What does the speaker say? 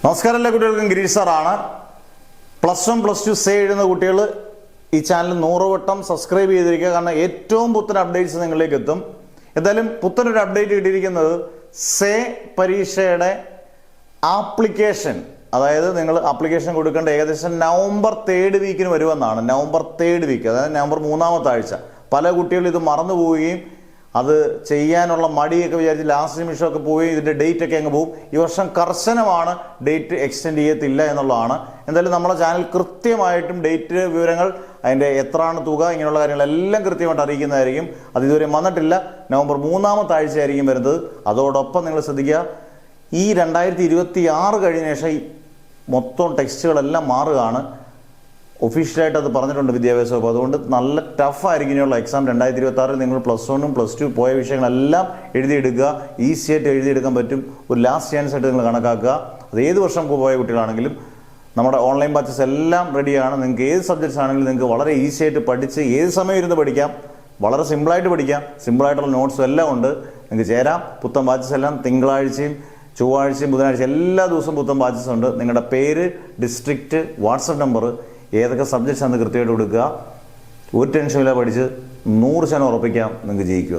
നമസ്കാരം, എല്ലാ കുട്ടികൾക്കും ഗിരീഷ് സാറാണ്. +1 +2 സേ എഴുതുന്ന കുട്ടികൾ ഈ ചാനൽ 100 വട്ടം സബ്സ്ക്രൈബ് ചെയ്തിരിക്കുക. കാരണം ഏറ്റവും പുത്തൻ അപ്ഡേറ്റ്സ് നിങ്ങളിലേക്ക് എത്തും. എന്തായാലും പുത്തനൊരു അപ്ഡേറ്റ് കിട്ടിയിരിക്കുന്നത് സേ പരീക്ഷയുടെ ആപ്ലിക്കേഷൻ, അതായത് നിങ്ങൾ ആപ്ലിക്കേഷൻ കൊടുക്കേണ്ട ഏകദേശം നവംബർ 3rd വീക്കിന് വരുമെന്നാണ്. നവംബർ 3rd വീക്ക്, അതായത് നവംബർ 3ാമത്തെ ആഴ്ച. പല കുട്ടികളും ഇത് മറന്നു പോവുകയും അത് ചെയ്യാനുള്ള മടിയൊക്കെ വിചാരിച്ച് ലാസ്റ്റ് നിമിഷമൊക്കെ പോയി ഇതിൻ്റെ ഡേറ്റ് ഒക്കെ അങ്ങ് പോകും. ഈ വർഷം കർശനമാണ്, ഡേറ്റ് എക്സ്റ്റെൻഡ് ചെയ്യത്തില്ല എന്നുള്ളതാണ്. എന്തായാലും നമ്മുടെ ചാനൽ കൃത്യമായിട്ടും ഡേറ്റ് വിവരങ്ങൾ, അതിൻ്റെ എത്രയാണ് തുക, ഇങ്ങനെയുള്ള കാര്യങ്ങളെല്ലാം കൃത്യമായിട്ട് അറിയിക്കുന്നതായിരിക്കും. അത് ഇതുവരെ വന്നിട്ടില്ല. നവംബർ 3ാമത്തെ ആഴ്ചയായിരിക്കും വരുന്നത്. അതോടൊപ്പം നിങ്ങൾ ശ്രദ്ധിക്കുക, ഈ 2026 കഴിഞ്ഞ ശേഷം മൊത്തം ടെക്സ്റ്റുകളെല്ലാം മാറുകയാണ്. ഒഫീഷ്യലായിട്ട് അത് പറഞ്ഞിട്ടുണ്ട് വിദ്യാഭ്യാസ വകുപ്പ്. അതുകൊണ്ട് നല്ല ടഫായിരിക്കും ഇനിയുള്ള എക്സാം. 2026 നിങ്ങൾ +1 +2 പോയ വിഷയങ്ങളെല്ലാം എഴുതിയെടുക്കുക. ഈസി ആയിട്ട് എഴുതിയെടുക്കാൻ പറ്റും. ഒരു ലാസ്റ്റ് ചാൻസ് ആയിട്ട് നിങ്ങൾ കണക്കാക്കുക. അത് ഏത് വർഷം പോയ കുട്ടികളാണെങ്കിലും നമ്മുടെ ഓൺലൈൻ ബാച്ചസ് എല്ലാം റെഡിയാണ്. നിങ്ങൾക്ക് ഏത് സബ്ജക്ട്സ് ആണെങ്കിലും നിങ്ങൾക്ക് വളരെ ഈസി ആയിട്ട് പഠിച്ച് ഏത് സമയം ഇരുന്ന് പഠിക്കാം. വളരെ സിമ്പിളായിട്ട് പഠിക്കാം. സിമ്പിളായിട്ടുള്ള നോട്ട്സും എല്ലാം ഉണ്ട്. നിങ്ങൾക്ക് ചേരാം. പുത്തൻ ബാച്ചസ് എല്ലാം തിങ്കളാഴ്ചയും ചൊവ്വാഴ്ചയും ബുധനാഴ്ച എല്ലാ ദിവസവും പുത്തൻ ബാച്ചസ് ഉണ്ട്. നിങ്ങളുടെ പേര്, ഡിസ്ട്രിക്റ്റ്, വാട്സപ്പ് നമ്പർ, ഏതൊക്കെ സബ്ജക്ട്സ് ആണ് കൃത്യമായിട്ട് കൊടുക്കുക. ഒരു ടെൻഷനില്ല, പഠിച്ച് 100% ഉറപ്പിക്കാം നിങ്ങൾക്ക് ജയിക്കുക.